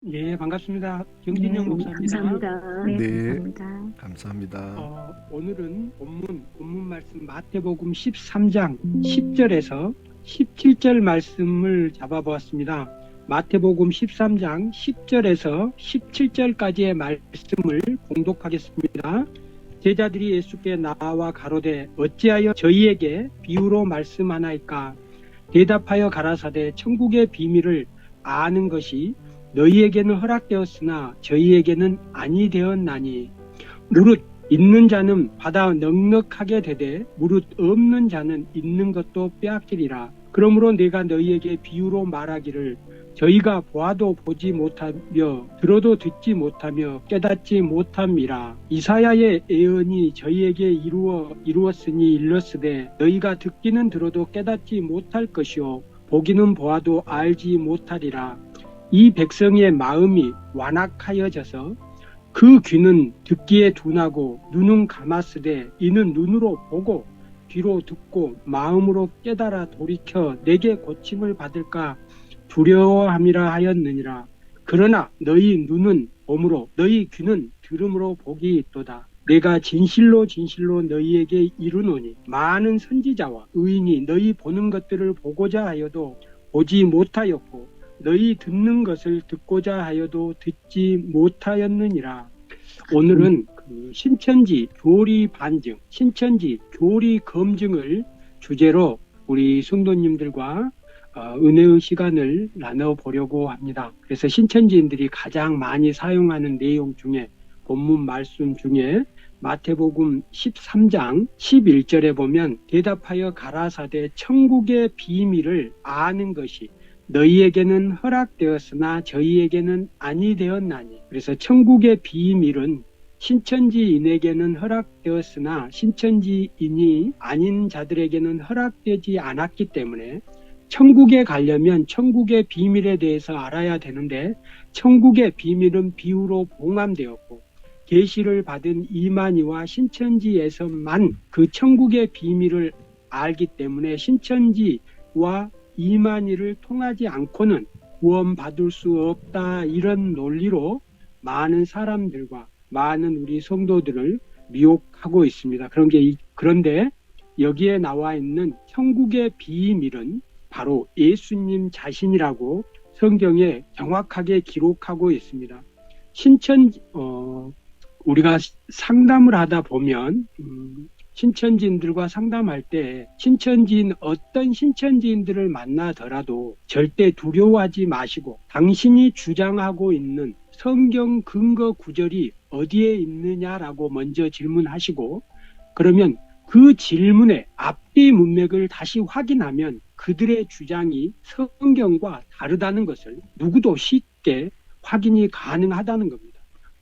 예, 반갑습니다. 정진영 목사입니다. 감사합니다. 네, 네, 감사합니다. 감사합니다. 오늘은 본문 말씀 마태복음 13장 10절에서 17절 말씀을 잡아보았습니다. 마태복음 13장 10절에서 17절까지의 말씀을 봉독하겠습니다. 제자들이 예수께 나와 가로되 어찌하여 저희에게 비유로 말씀하나이까? 대답하여 가라사대 천국의 비밀을 아는 것이 너희에게는 허락되었으나 저희에게는 아니 되었나니 무릇 있는 자는 받아 넉넉하게 되되 무릇 없는 자는 있는 것도 빼앗기리라. 그러므로 내가 너희에게 비유로 말하기를 저희가 보아도 보지 못하며 들어도 듣지 못하며 깨닫지 못함이라. 이사야의 예언이 저희에게 이루었으니 일렀으되 너희가 듣기는 들어도 깨닫지 못할 것이요 보기는 보아도 알지 못하리라. 이 백성의 마음이 완악하여져서 그 귀는 듣기에 둔하고 눈은 감았으되 이는 눈으로 보고 귀로 듣고 마음으로 깨달아 돌이켜 내게 고침을 받을까 두려워함이라 하였느니라. 그러나 너희 눈은 봄으로 너희 귀는 들음으로 복이 있도다. 내가 진실로 진실로 너희에게 이르노니 많은 선지자와 의인이 너희 보는 것들을 보고자 하여도 보지 못하였고 너희 듣는 것을 듣고자 하여도 듣지 못하였느니라. 오늘은 신천지 교리 반증, 신천지 교리 검증을 주제로 우리 성도님들과 은혜의 시간을 나눠보려고 합니다. 그래서 신천지인들이 가장 많이 사용하는 내용 중에 본문 말씀 중에 마태복음 13장 11절에 보면 대답하여 가라사대 천국의 비밀을 아는 것이 너희에게는 허락되었으나 저희에게는 아니 되었나니. 그래서 천국의 비밀은 신천지인에게는 허락되었으나 신천지인이 아닌 자들에게는 허락되지 않았기 때문에 천국에 가려면 천국의 비밀에 대해서 알아야 되는데 천국의 비밀은 비유로 봉함되었고 계시를 받은 이만희와 신천지에서만 그 천국의 비밀을 알기 때문에 신천지와 이만희를 통하지 않고는 구원받을 수 없다, 이런 논리로 많은 사람들과 많은 우리 성도들을 미혹하고 있습니다. 그런데 여기에 나와 있는 천국의 비밀은 바로 예수님 자신이라고 성경에 정확하게 기록하고 있습니다. 우리가 상담을 하다 보면 신천지인들과 상담할 때 어떤 신천지인들을 만나더라도 절대 두려워하지 마시고 당신이 주장하고 있는 성경 근거 구절이 어디에 있느냐라고 먼저 질문하시고, 그러면 그 질문의 앞뒤 문맥을 다시 확인하면 그들의 주장이 성경과 다르다는 것을 누구도 쉽게 확인이 가능하다는 겁니다.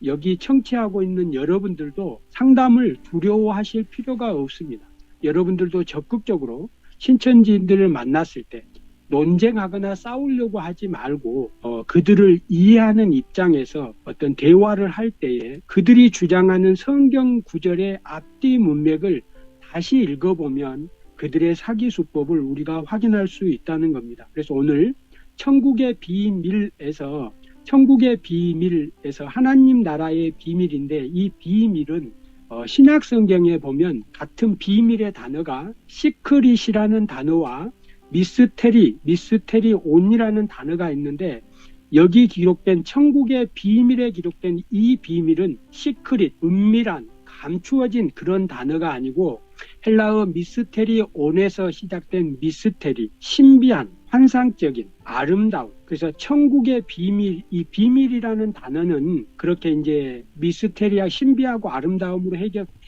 여기 청취하고 있는 여러분들도 상담을 두려워하실 필요가 없습니다. 여러분들도 적극적으로 신천지인들을 만났을 때 논쟁하거나 싸우려고 하지 말고 그들을 이해하는 입장에서 어떤 대화를 할 때에 그들이 주장하는 성경 구절의 앞뒤 문맥을 다시 읽어보면 그들의 사기 수법을 우리가 확인할 수 있다는 겁니다. 그래서 오늘 천국의 비밀에서 하나님 나라의 비밀인데, 이 비밀은 신약 성경에 보면 같은 비밀의 단어가 시크릿이라는 단어와 미스테리온이라는 단어가 있는데, 여기 기록된 천국의 비밀에 기록된 이 비밀은 시크릿, 은밀한, 감추어진 그런 단어가 아니고 헬라어 미스테리온에서 시작된 미스테리, 신비한, 환상적인, 아름다운. 그래서 천국의 비밀, 이 비밀이라는 단어는 그렇게 이제 미스테리아, 신비하고 아름다움으로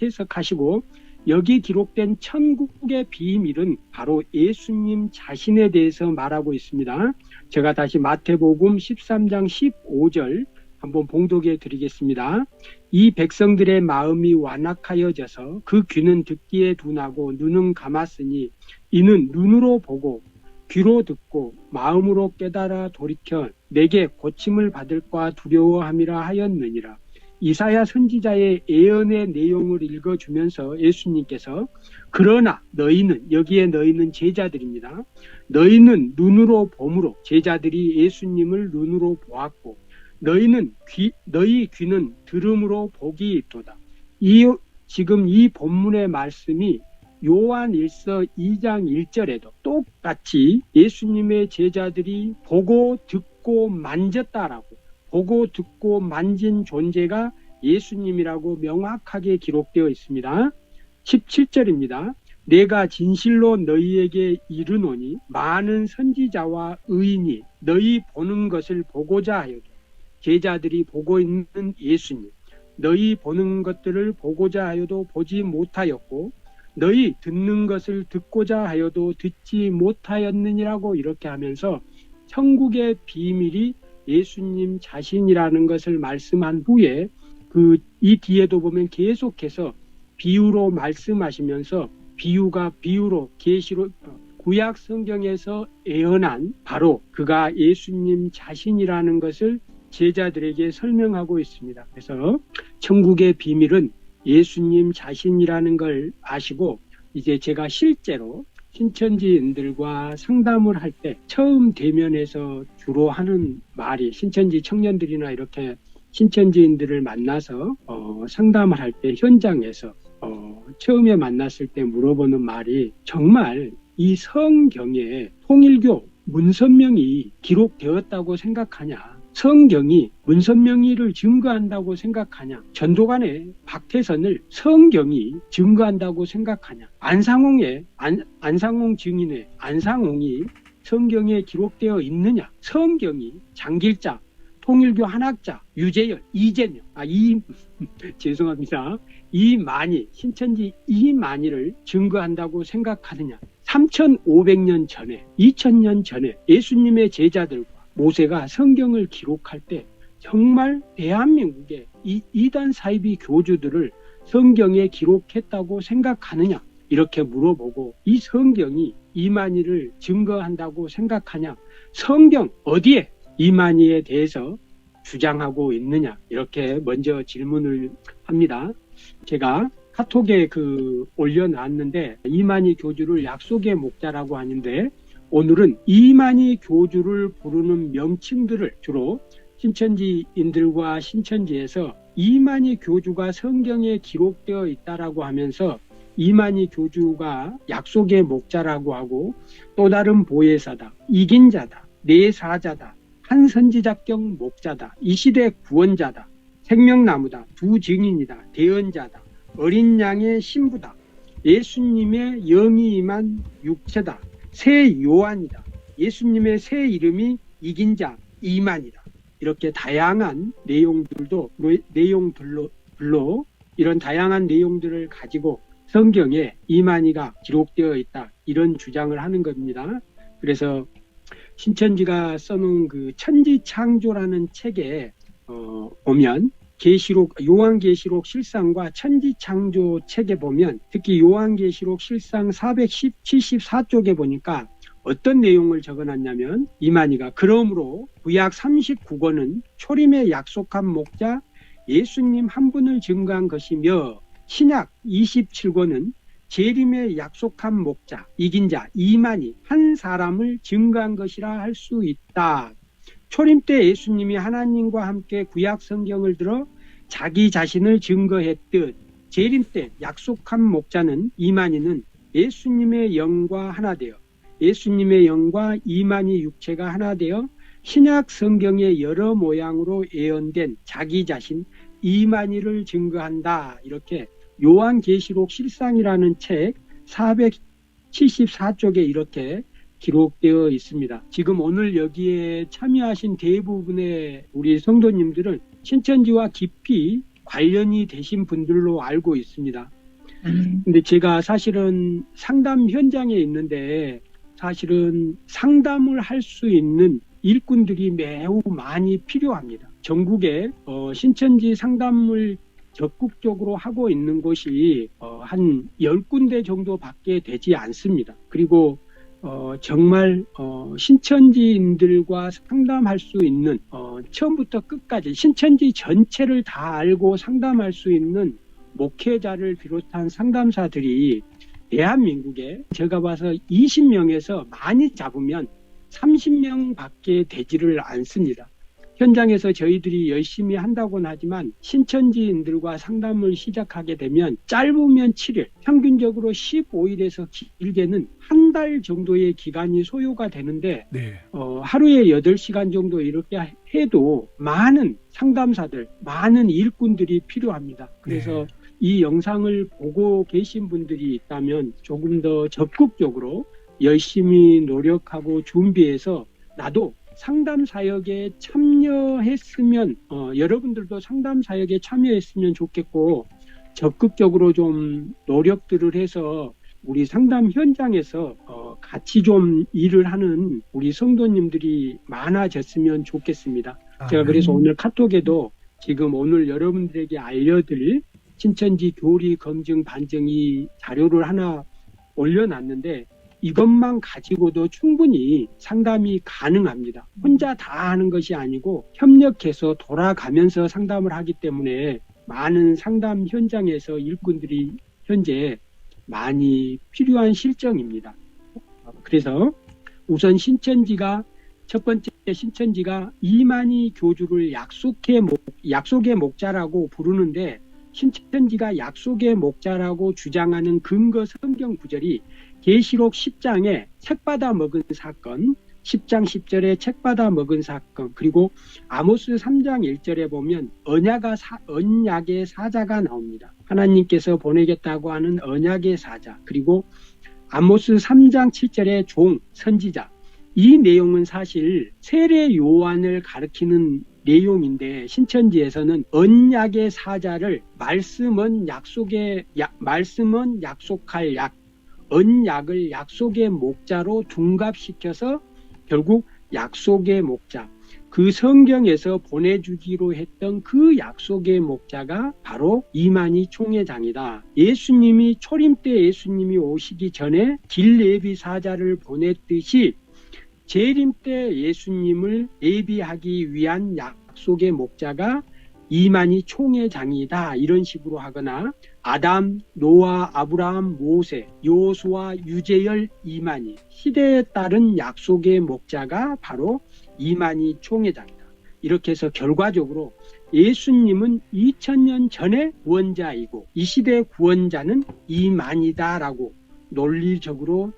해석하시고, 여기 기록된 천국의 비밀은 바로 예수님 자신에 대해서 말하고 있습니다. 제가 다시 마태복음 13장 15절 한번 봉독해 드리겠습니다. 이 백성들의 마음이 완악하여져서 그 귀는 듣기에 둔하고 눈은 감았으니 이는 눈으로 보고 귀로 듣고 마음으로 깨달아 돌이켜 내게 고침을 받을까 두려워함이라 하였느니라. 이사야 선지자의 예언의 내용을 읽어주면서 예수님께서 그러나 너희는, 여기에 너희는 제자들입니다. 너희는 눈으로 봄으로, 제자들이 예수님을 눈으로 보았고 너희 귀는 들음으로 복이 있도다. 지금 이 본문의 말씀이 요한일서 2장 1절에도 똑같이 예수님의 제자들이 보고 듣고 만졌다라고, 보고 듣고 만진 존재가 예수님이라고 명확하게 기록되어 있습니다. 17절입니다. 내가 진실로 너희에게 이르노니 많은 선지자와 의인이 너희 보는 것을 보고자 하여도, 제자들이 보고 있는 예수님, 너희 보는 것들을 보고자 하여도 보지 못하였고 너희 듣는 것을 듣고자 하여도 듣지 못하였느니라고, 이렇게 하면서 천국의 비밀이 예수님 자신이라는 것을 말씀한 후에 이 뒤에도 보면 계속해서 비유로 말씀하시면서 비유가 비유로 계시록 구약 성경에서 예언한 바로 그가 예수님 자신이라는 것을 제자들에게 설명하고 있습니다. 그래서 천국의 비밀은 예수님 자신이라는 걸 아시고, 이제 제가 실제로 신천지인들과 상담을 할 때 처음 대면해서 주로 하는 말이, 신천지 청년들이나 이렇게 신천지인들을 만나서 상담을 할 때 현장에서 처음에 만났을 때 물어보는 말이, 정말 이 성경에 통일교 문선명이 기록되었다고 생각하냐? 성경이 문선명이를 증거한다고 생각하냐? 전도관의 박태선을 성경이 증거한다고 생각하냐? 안상홍 증인의 안상홍이 성경에 기록되어 있느냐? 성경이 장길자, 통일교 한학자, 유재열, 이재명, 죄송합니다. 이만희, 신천지 이만희를 증거한다고 생각하느냐? 3,500년 전에, 2,000년 전에 예수님의 제자들과 모세가 성경을 기록할 때 정말 대한민국의 이단 사이비 교주들을 성경에 기록했다고 생각하느냐? 이렇게 물어보고, 이 성경이 이만희를 증거한다고 생각하냐? 성경 어디에 이만희에 대해서 주장하고 있느냐? 이렇게 먼저 질문을 합니다. 제가 카톡에 올려놨는데, 이만희 교주를 약속의 목자라고 하는데, 오늘은 이만희 교주를 부르는 명칭들을 주로 신천지인들과 신천지에서 이만희 교주가 성경에 기록되어 있다라고 하면서 이만희 교주가 약속의 목자라고 하고, 또 다른 보혜사다, 이긴 자다, 내 사자다, 한 선지자격 목자다, 이 시대 구원자다, 생명나무다, 두 증인이다, 대언자다, 어린 양의 신부다, 예수님의 영이 임한 육체다, 새 요한이다, 예수님의 새 이름이 이긴 자 이만이다. 이렇게 다양한 내용들로 이런 다양한 내용들을 가지고 성경에 이만희가 기록되어 있다, 이런 주장을 하는 겁니다. 그래서 신천지가 써놓은 천지창조라는 책에 보면, 요한계시록 실상과 천지창조 책에 보면, 특히 요한계시록 실상 474쪽에 보니까 어떤 내용을 적어놨냐면, 이만희가 그러므로 구약 39권은 초림에 약속한 목자 예수님 한 분을 증거한 것이며, 신약 27권은 재림에 약속한 목자 이긴 자 이만희 한 사람을 증거한 것이라 할 수 있다. 초림 때 예수님이 하나님과 함께 구약 성경을 들어 자기 자신을 증거했듯, 재림 때 약속한 목자는 이만희는 예수님의 영과 하나 되어, 예수님의 영과 이만희 육체가 하나 되어 신약 성경의 여러 모양으로 예언된 자기 자신 이만희를 증거한다. 이렇게 요한계시록 실상이라는 책 474쪽에 이렇게 기록되어 있습니다. 지금 오늘 여기에 참여하신 대부분의 우리 성도님들은 신천지와 깊이 관련이 되신 분들로 알고 있습니다. 근데 제가 사실은 상담 현장에 있는데, 사실은 상담을 할 수 있는 일꾼들이 매우 많이 필요합니다. 전국에 신천지 상담을 적극적으로 하고 있는 곳이 한 10군데 정도밖에 되지 않습니다. 그리고 정말 신천지인들과 상담할 수 있는, 처음부터 끝까지 신천지 전체를 다 알고 상담할 수 있는 목회자를 비롯한 상담사들이 대한민국에 제가 봐서 20명에서 많이 잡으면 30명밖에 되지를 않습니다. 현장에서 저희들이 열심히 한다고는 하지만 신천지인들과 상담을 시작하게 되면 짧으면 7일, 평균적으로 15일에서 길게는 한 달 정도의 기간이 소요가 되는데 네. 하루에 8시간 정도 이렇게 해도 많은 상담사들, 많은 일꾼들이 필요합니다. 그래서 이 영상을 보고 계신 분들이 있다면 조금 더 적극적으로 열심히 노력하고 준비해서 나도 상담 사역에 참여했으면 여러분들도 상담 사역에 참여했으면 좋겠고 적극적으로 좀 노력들을 해서 우리 상담 현장에서 같이 좀 일을 하는 우리 성도님들이 많아졌으면 좋겠습니다. 제가 그래서 오늘 카톡에도 지금 오늘 여러분들에게 알려드릴 신천지 교리 검증 반증 이 자료를 하나 올려놨는데 이것만 가지고도 충분히 상담이 가능합니다. 혼자 다 하는 것이 아니고 협력해서 돌아가면서 상담을 하기 때문에 많은 상담 현장에서 일꾼들이 현재 많이 필요한 실정입니다. 그래서 우선 첫 번째 신천지가 이만희 교주를 약속의 목자라고 부르는데 신천지가 약속의 목자라고 주장하는 근거 성경 구절이 계시록 10장에 책받아 먹은 사건, 10장 10절에 책받아 먹은 사건, 그리고 아모스 3장 1절에 보면 언약의 사자가 나옵니다. 하나님께서 보내겠다고 하는 언약의 사자, 그리고 아모스 3장 7절에 종, 선지자. 이 내용은 사실 세례 요한을 가리키는 내용인데 신천지에서는 언약의 사자를 말씀은 약속할 약, 언약을 약속의 목자로 둔갑시켜서 결국 약속의 목자, 그 성경에서 보내주기로 했던 그 약속의 목자가 바로 이만희 총회장이다. 예수님이 초림 때 예수님이 오시기 전에 길예비 사자를 보냈듯이 재림 때 예수님을 예비하기 위한 약속의 목자가 이만희 총회장이다. 이런 식으로 하거나 아담, 노아, 아브라함, 모세, 여호수아, 유재열, 이만희 시대에 따른 약속의 목자가 바로 이만희 총회장이다. 이렇게 해서 결과적으로 예수님은 2000년 전의 구원자이고 이 시대의 구원자는 이만희다라고 논리적으로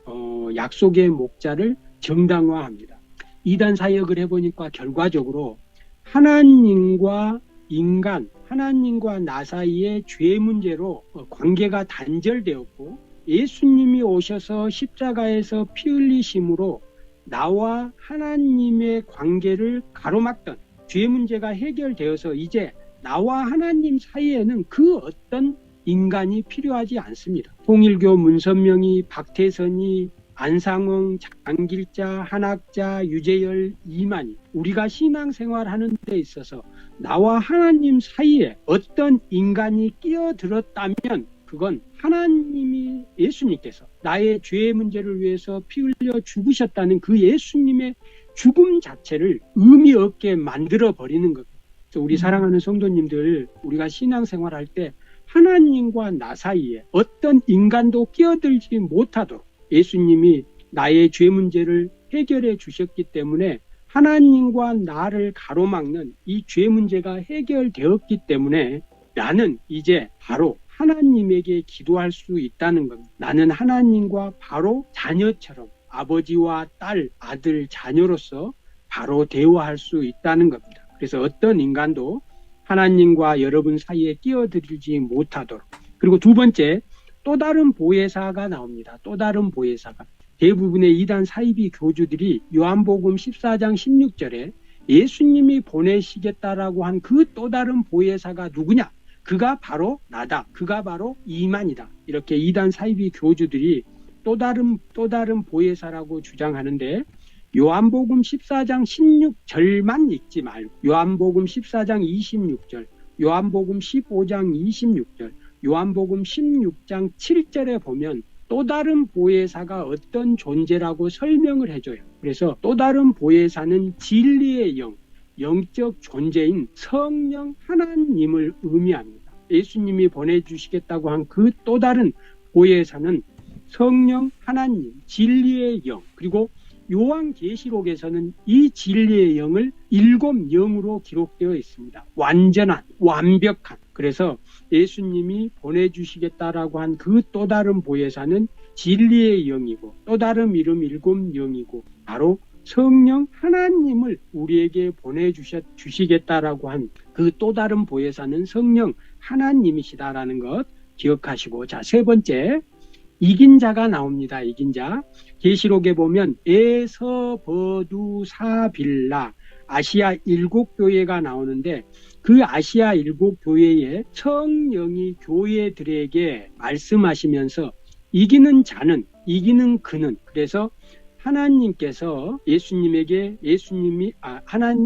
약속의 목자를 정당화합니다. 이단 사역을 해보니까 결과적으로 하나님과 인간, 하나님과 나 사이의 죄 문제로 관계가 단절되었고 예수님이 오셔서 십자가에서 피 흘리심으로 나와 하나님의 관계를 가로막던 죄 문제가 해결되어서 이제 나와 하나님 사이에는 그 어떤 인간이 필요하지 않습니다. 통일교 문선명이, 박태선이, 안상홍, 장길자, 한학자, 유재열, 이만희 우리가 신앙생활하는 데 있어서 나와 하나님 사이에 어떤 인간이 끼어들었다면 그건 하나님이 예수님께서 나의 죄의 문제를 위해서 피 흘려 죽으셨다는 그 예수님의 죽음 자체를 의미 없게 만들어버리는 겁니다. 그래서 우리 사랑하는 성도님들, 우리가 신앙생활할 때 하나님과 나 사이에 어떤 인간도 끼어들지 못하도록 예수님이 나의 죄 문제를 해결해 주셨기 때문에 하나님과 나를 가로막는 이 죄 문제가 해결되었기 때문에 나는 이제 바로 하나님에게 기도할 수 있다는 겁니다. 나는 하나님과 바로 자녀처럼 아버지와 딸, 아들, 자녀로서 바로 대화할 수 있다는 겁니다. 그래서 어떤 인간도 하나님과 여러분 사이에 끼어들지 못하도록. 그리고 두 번째, 또 다른 보혜사가 나옵니다. 또 다른 보혜사가. 대부분의 이단 사이비 교주들이 요한복음 14장 16절에 예수님이 보내시겠다라고 한 그 또 다른 보혜사가 누구냐? 그가 바로 나다. 그가 바로 이만이다. 이렇게 이단 사이비 교주들이 또 다른 보혜사라고 주장하는데 요한복음 14장 16절만 읽지 말고 요한복음 14장 26절, 요한복음 15장 26절, 요한복음 16장 7절에 보면 또 다른 보혜사가 어떤 존재라고 설명을 해줘요. 그래서 또 다른 보혜사는 진리의 영, 영적 존재인 성령 하나님을 의미합니다. 예수님이 보내주시겠다고 한 그 또 다른 보혜사는 성령 하나님, 진리의 영, 그리고 요한계시록에서는 이 진리의 영을 7영으로 기록되어 있습니다. 완전한, 완벽한. 그래서 예수님이 보내주시겠다라고 한 그 또 다른 보혜사는 진리의 영이고 또 다른 이름 7영이고 바로 성령 하나님을 우리에게 보내주시겠다라고 한 그 또 다른 보혜사는 성령 하나님이시다라는 것 기억하시고, 자, 세 번째, 이긴 자가 나옵니다. 이긴 자. 계시록에 보면 에서버두사빌라 아시아 7교회가 나오는데 그 아시아 7교회의 성령이 교회들에게 말씀하시면서 이기는 자는, 이기는 그는, 그래서 하나님께서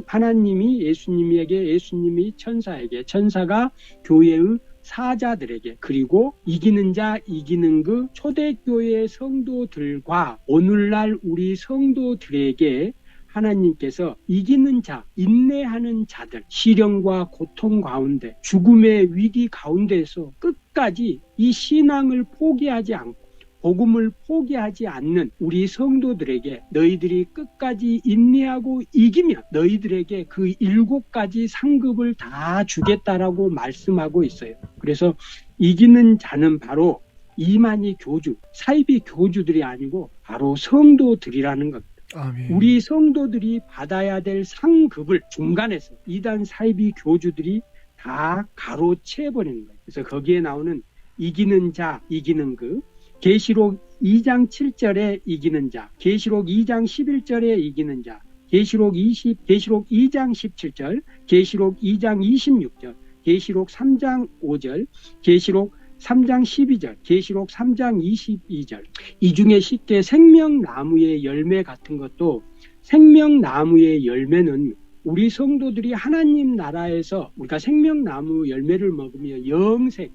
하나님이 예수님에게, 예수님이 천사에게, 천사가 교회의 사자들에게, 그리고 이기는 자, 이기는 그 초대교회 성도들과 오늘날 우리 성도들에게 하나님께서 이기는 자, 인내하는 자들, 시련과 고통 가운데, 죽음의 위기 가운데에서 끝까지 이 신앙을 포기하지 않고 복음을 포기하지 않는 우리 성도들에게 너희들이 끝까지 인내하고 이기면 너희들에게 그 7가지 상급을 다 주겠다라고 말씀하고 있어요. 그래서 이기는 자는 바로 이만희 교주, 사이비 교주들이 아니고 바로 성도들이라는 겁니다. 아멘. 우리 성도들이 받아야 될 상급을 중간에서 이단 사이비 교주들이 다 가로채버리는 거예요. 그래서 거기에 나오는 이기는 자, 이기는 그, 계시록 2장 7절에 이기는 자, 계시록 2장 11절에 이기는 자, 계시록 2장 17절, 계시록 2장 26절, 계시록 3장 5절, 계시록 3장 12절, 계시록 3장 22절. 이 중에 쉽게 생명나무의 열매 같은 것도, 생명나무의 열매는 우리 성도들이 하나님 나라에서 우리가 생명나무 열매를 먹으며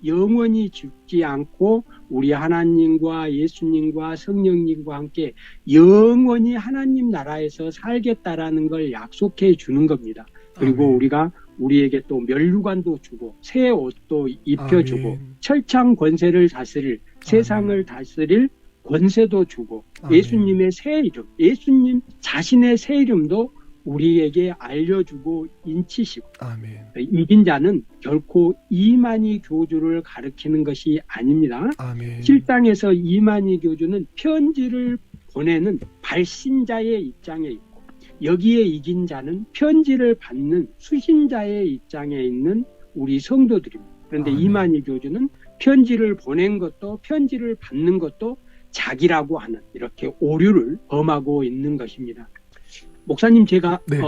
영원히 죽지 않고 우리 하나님과 예수님과 성령님과 함께 영원히 하나님 나라에서 살겠다라는 걸 약속해 주는 겁니다. 그리고 아멘. 우리가 우리에게 또 멸류관도 주고 새 옷도 입혀주고 아멘. 철창 권세를 다스릴, 세상을 다스릴 권세도 주고, 아멘. 예수님의 새 이름, 예수님 자신의 새 이름도 우리에게 알려주고 인치시고, 아멘. 이긴 자는 결코 이만희 교주를 가리키는 것이 아닙니다. 아멘. 7장에서 이만희 교주는 편지를 보내는 발신자의 입장에 있고, 여기에 이긴 자는 편지를 받는 수신자의 입장에 있는 우리 성도들입니다. 그런데 아멘. 이만희 교주는 편지를 보낸 것도 편지를 받는 것도 자기라고 하는 이렇게 오류를 범하고 있는 것입니다. 목사님, 제가 네.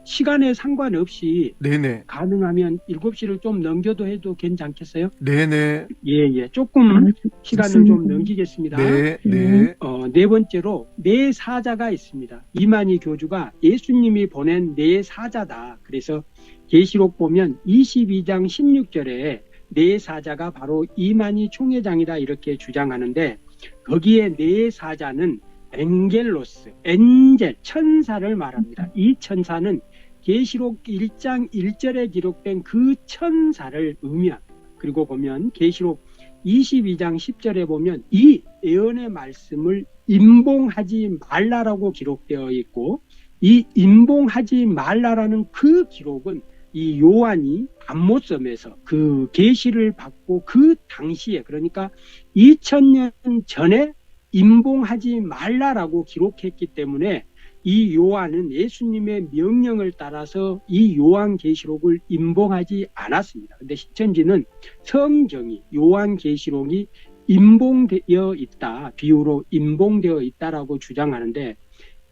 시간에 상관없이 네네. 가능하면 7시를 좀 넘겨도 해도 괜찮겠어요? 네네. 예. 조금 시간을 좀 넘기겠습니다. 네. 네. 네 번째로 네 사자가 있습니다. 이만희 교주가 예수님이 보낸 네 사자다. 그래서 계시록 보면 22장 16절에 네 사자가 바로 이만희 총회장이다 이렇게 주장하는데, 거기에 네 사자는 엔겔로스, 엔젤, 천사를 말합니다. 이 천사는 계시록 1장 1절에 기록된 그 천사를 의미합니다. 그리고 보면 계시록 22장 10절에 보면 이 예언의 말씀을 임봉하지 말라라고 기록되어 있고, 이 임봉하지 말라라는 그 기록은 이 요한이 patmos섬에서 그 계시를 받고 그 당시에, 그러니까 2000년 전에 임봉하지 말라라고 기록했기 때문에 이 요한은 예수님의 명령을 따라서 이 요한계시록을 임봉하지 않았습니다. 그런데 신천지는 성경이, 요한계시록이 임봉되어 있다, 비유로 임봉되어 있다라고 주장하는데,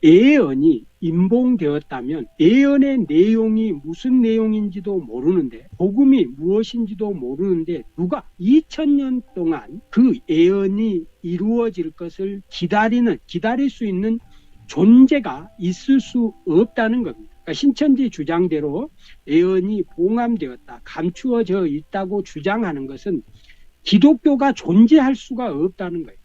예언이 임봉되었다면 예언의 내용이 무슨 내용인지도 모르는데, 복음이 무엇인지도 모르는데 누가 2000년 동안 그 예언이 이루어질 것을 기다릴 수 있는 존재가 있을 수 없다는 겁니다. 그러니까 신천지 주장대로 예언이 봉함되었다, 감추어져 있다고 주장하는 것은 기독교가 존재할 수가 없다는 거예요.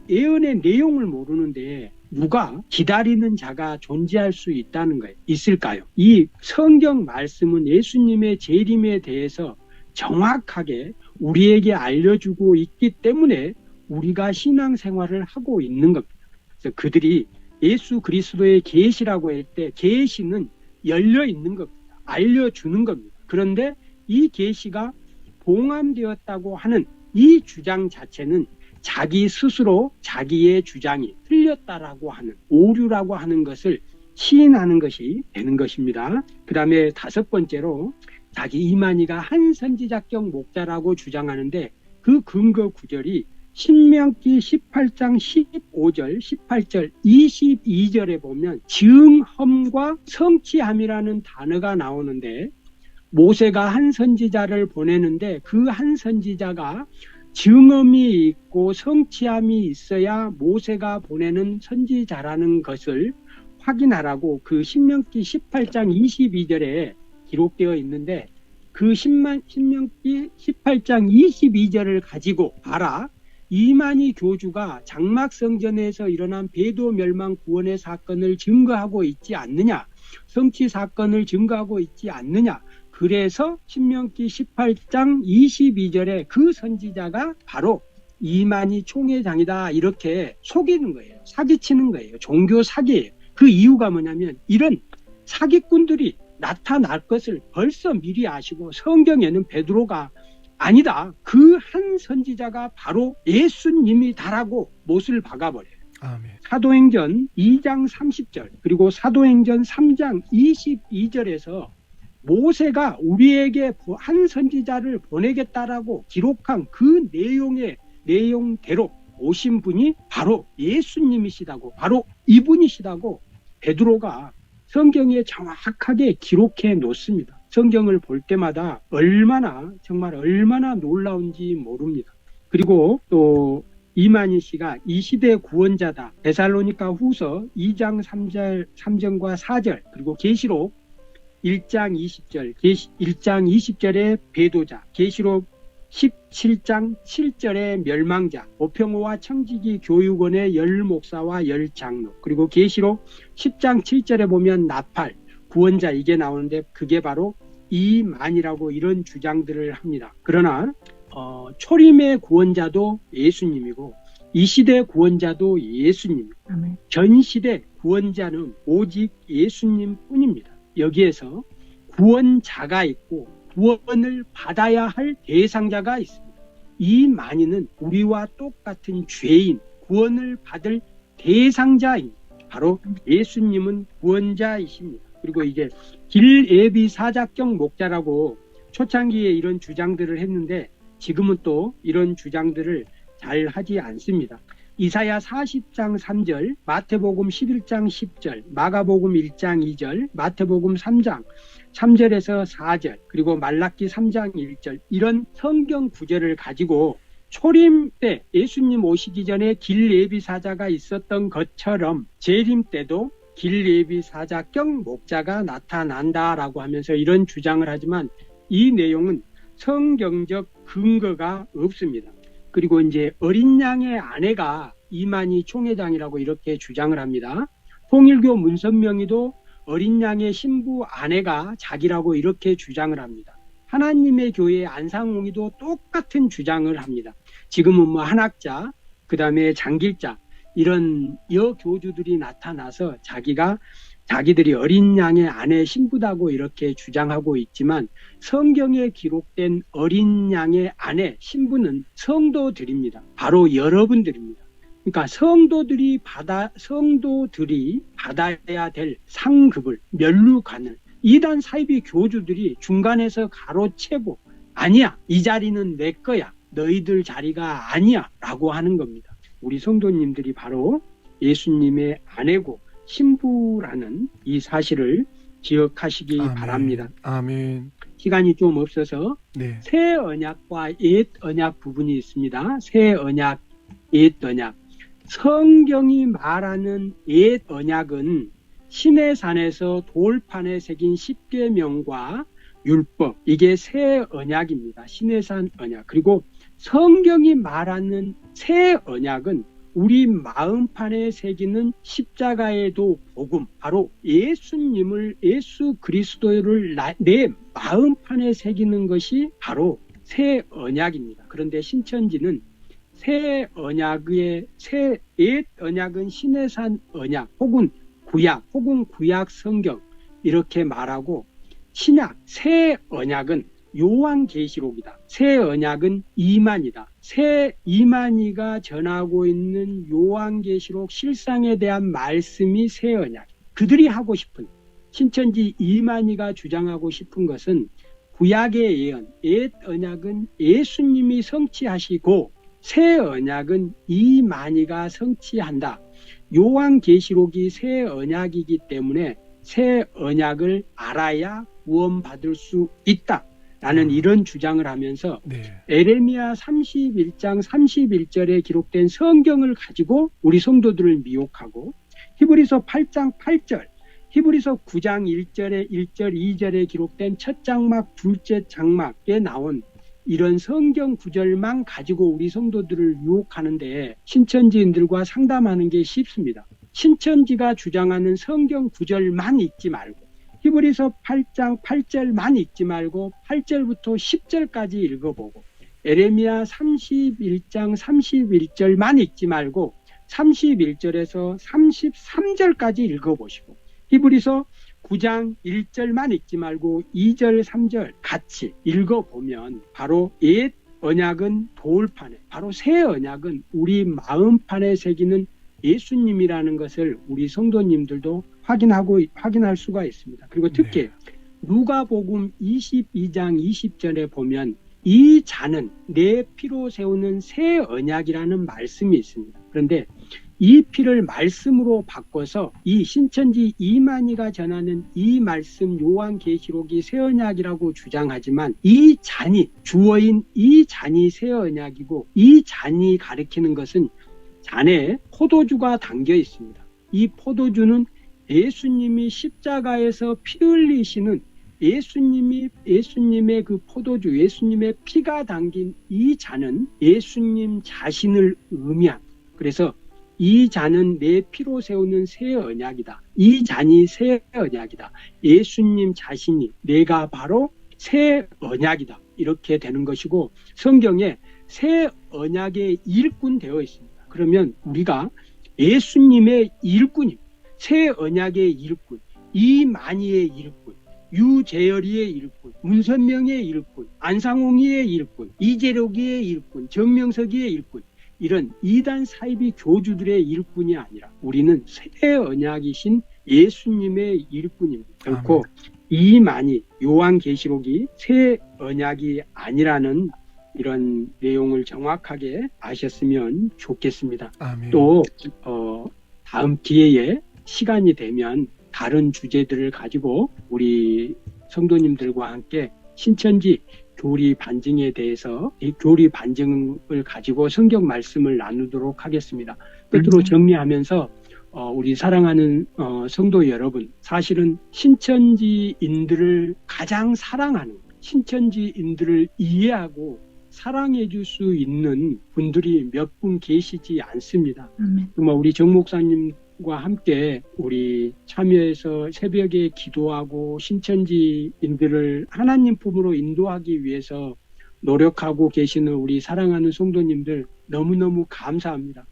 예언의 내용을 모르는데 누가 기다리는 자가 존재할 수 있다는 거예요? 있을까요? 이 성경 말씀은 예수님의 재림에 대해서 정확하게 우리에게 알려주고 있기 때문에 우리가 신앙생활을 하고 있는 겁니다. 그래서 그들이 예수 그리스도의 계시라고 할 때 계시는 열려 있는 겁니다. 알려주는 겁니다. 그런데 이 계시가 봉함되었다고 하는 이 주장 자체는 자기 스스로 자기의 주장이 틀렸다라고 하는 오류라고 하는 것을 시인하는 것이 되는 것입니다. 그 다음에 5번째로 자기 이만희가 한 선지자격 목자라고 주장하는데 그 근거 구절이 신명기 18장 15절, 18절, 22절에 보면 증험과 성취함이라는 단어가 나오는데 모세가 한 선지자를 보내는데 그 한 선지자가 증험이 있고 성취함이 있어야 모세가 보내는 선지자라는 것을 확인하라고 그 신명기 18장 22절에 기록되어 있는데 그 신명기 18장 22절을 가지고 봐라. 이만희 교주가 장막성전에서 일어난 배도 멸망 구원의 사건을 증거하고 있지 않느냐. 성취 사건을 증거하고 있지 않느냐. 그래서 신명기 18장 22절에 그 선지자가 바로 이만희 총회장이다 이렇게 속이는 거예요. 사기치는 거예요. 종교 사기예요. 그 이유가 뭐냐면 이런 사기꾼들이 나타날 것을 벌써 미리 아시고 성경에는 베드로가 아니다. 그 한 선지자가 바로 예수님이다라고 못을 박아버려요. 아멘. 사도행전 2장 30절 그리고 사도행전 3장 22절에서 모세가 우리에게 한 선지자를 보내겠다라고 기록한 그 내용대로 오신 분이 바로 예수님이시다고 바로 이분이시다고 베드로가 성경에 정확하게 기록해 놓습니다. 성경을 볼 때마다 정말 얼마나 놀라운지 모릅니다. 그리고 또 이만희 씨가 이 시대 구원자다. 데살로니가 후서 2장 3절과 4절 그리고 계시록 1장 20절, 1장 20절의 배도자, 계시록 17장 7절의 멸망자, 오평호와 청지기 교육원의 10목사와 10장로, 그리고 계시록 10장 7절에 보면 나팔, 구원자 이게 나오는데 그게 바로 이만이라고 이런 주장들을 합니다. 그러나 초림의 구원자도 예수님이고 이 시대 구원자도 예수님이고 전 시대 구원자는 오직 예수님뿐입니다. 여기에서 구원자가 있고 구원을 받아야 할 대상자가 있습니다. 이 만인은 우리와 똑같은 죄인, 구원을 받을 대상자입니다. 바로 예수님은 구원자이십니다. 그리고 이제 길예비 사자격 목자라고 초창기에 이런 주장들을 했는데 지금은 또 이런 주장들을 잘 하지 않습니다. 이사야 40장 3절, 마태복음 11장 10절, 마가복음 1장 2절, 마태복음 3장 3절에서 4절, 그리고 말라기 3장 1절 이런 성경 구절을 가지고 초림 때 예수님 오시기 전에 길예비사자가 있었던 것처럼 재림 때도 길예비사자격 목자가 나타난다라고 하면서 이런 주장을 하지만 이 내용은 성경적 근거가 없습니다. 그리고 이제 어린 양의 아내가 이만희 총회장이라고 이렇게 주장을 합니다. 통일교 문선명이도 어린 양의 신부 아내가 자기라고 이렇게 주장을 합니다. 하나님의 교회 안상홍이도 똑같은 주장을 합니다. 지금은 뭐 한학자, 그 다음에 장길자 이런 여교주들이 나타나서 자기들이 어린 양의 아내 신부다고 이렇게 주장하고 있지만 성경에 기록된 어린 양의 아내 신부는 성도들입니다. 바로 여러분들입니다. 그러니까 성도들이 받아야 될 상급을 면류관을 이단 사이비 교주들이 중간에서 가로채고 아니야 이 자리는 내 거야 너희들 자리가 아니야 라고 하는 겁니다. 우리 성도님들이 바로 예수님의 아내고 신부라는 이 사실을 기억하시기 아멘. 바랍니다. 아멘. 시간이 좀 없어서 새 언약과 옛 언약 부분이 있습니다. 새 언약, 옛 언약. 성경이 말하는 옛 언약은 시내산에서 돌판에 새긴 십계명과 율법 이게 새 언약입니다. 시내산 언약. 그리고 성경이 말하는 새 언약은 우리 마음판에 새기는 십자가의 도 복음 바로 예수 그리스도를 내 마음판에 새기는 것이 바로 새 언약입니다. 그런데 신천지는 새 언약의 옛 언약은 시내산 언약 혹은 구약 성경 이렇게 말하고, 신약 새 언약은 요한계시록이다. 새 언약은 이만희다. 새 이만희가 전하고 있는 요한계시록 실상에 대한 말씀이 새 언약. 그들이 하고 싶은, 신천지 이만희가 주장하고 싶은 것은 구약의 예언, 옛 언약은 예수님이 성취하시고 새 언약은 이만희가 성취한다. 요한계시록이 새 언약이기 때문에 새 언약을 알아야 구원받을 수 있다. 라는 이런 주장을 하면서 에레미야 31장 31절에 기록된 성경을 가지고 우리 성도들을 미혹하고, 히브리서 8장 8절, 히브리서 9장 1절에 1절 2절에 기록된 첫 장막 둘째 장막에 나온 이런 성경 구절만 가지고 우리 성도들을 유혹하는데 신천지인들과 상담하는 게 쉽습니다. 신천지가 주장하는 성경 구절만 읽지 말고 히브리서 8장 8절만 읽지 말고 8절부터 10절까지 읽어보고, 에레미야 31장 31절만 읽지 말고 31절에서 33절까지 읽어보시고, 히브리서 9장 1절만 읽지 말고 2절 3절 같이 읽어보면 바로 옛 언약은 돌판에, 바로 새 언약은 우리 마음판에 새기는 예수님이라는 것을 우리 성도님들도 확인할 수가 있습니다. 그리고 특히 누가복음 22장 20절에 보면 이 잔은 내 피로 세우는 새 언약이라는 말씀이 있습니다. 그런데 이 피를 말씀으로 바꿔서 이 신천지 이만희가 전하는 이 말씀 요한계시록이 새 언약이라고 주장하지만, 이 잔이, 주어인 이 잔이 새 언약이고, 이 잔이 가리키는 것은 잔에 포도주가 담겨 있습니다. 이 포도주는 예수님이 십자가에서 피 흘리시는 예수님의 그 포도주, 예수님의 피가 담긴 이 잔은 예수님 자신을 의미합니다. 그래서 이 잔은 내 피로 세우는 새 언약이다. 이 잔이 새 언약이다. 예수님 자신이 내가 바로 새 언약이다. 이렇게 되는 것이고, 성경에 새 언약의 일꾼 되어 있습니다. 그러면 우리가 예수님의 일꾼입니다. 새 언약의 일꾼, 이만희의 일꾼, 유재열이의 일꾼, 문선명의 일꾼, 안상홍이의 일꾼, 이재록이의 일꾼, 정명석이의 일꾼, 이런 이단 사이비 교주들의 일꾼이 아니라 우리는 새 언약이신 예수님의 일꾼입니다. 결코 이만희, 요한계시록이 새 언약이 아니라는 이런 내용을 정확하게 아셨으면 좋겠습니다. 아멘. 또 다음 기회에 시간이 되면 다른 주제들을 가지고 우리 성도님들과 함께 신천지 교리 반증에 대해서 이 교리 반증을 가지고 성경 말씀을 나누도록 하겠습니다. 끝으로 정리하면서 우리 사랑하는 성도 여러분, 사실은 신천지인들을 가장 사랑하는, 신천지인들을 이해하고 사랑해 줄 수 있는 분들이 몇 분 계시지 않습니다. 정말 우리 정 목사님과 함께 우리 참여해서 새벽에 기도하고 신천지인들을 하나님 품으로 인도하기 위해서 노력하고 계시는 우리 사랑하는 성도님들 너무너무 감사합니다.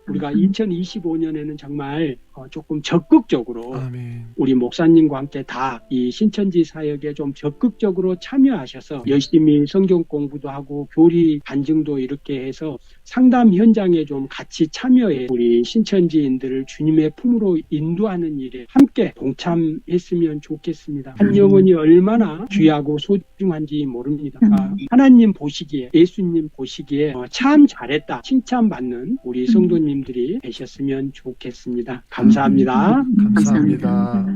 우리가 2025년에는 정말 조금 적극적으로 우리 목사님과 함께 다 이 신천지 사역에 좀 적극적으로 참여하셔서 열심히 성경 공부도 하고 교리 반증도 이렇게 해서 상담 현장에 좀 같이 참여해 우리 신천지인들을 주님의 품으로 인도하는 일에 함께 동참했으면 좋겠습니다. 한 영혼이 얼마나 귀하고 소중한지 모릅니다. 하나님 보시기에, 예수님 보시기에 참 잘했다 칭찬받는 우리 성도님들이 되셨으면 좋겠습니다. 감사합니다. 감사합니다.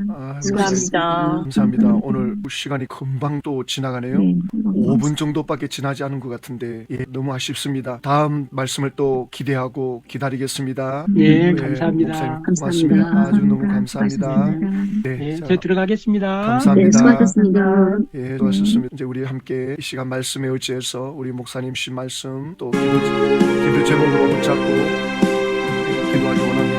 감사합니다. 오늘 시간이 금방 또 지나가네요. 5분 정도밖에 지나지 않은 것 같은데 너무 아쉽습니다. 다음 말씀을 또 기대하고 기다리겠습니다. 네, 감사합니다. 목사님 고맙습니다. 아주 너무 감사합니다. 네, 저 들어가겠습니다. 감사합니다. 네, 수고하셨습니다. 예, 수고하셨습니다. 이제 우리 함께 이 시간 말씀에 의지해서 우리 목사님 신 말씀 또 기도 제목으로 붙잡고 기도하기 원합니다.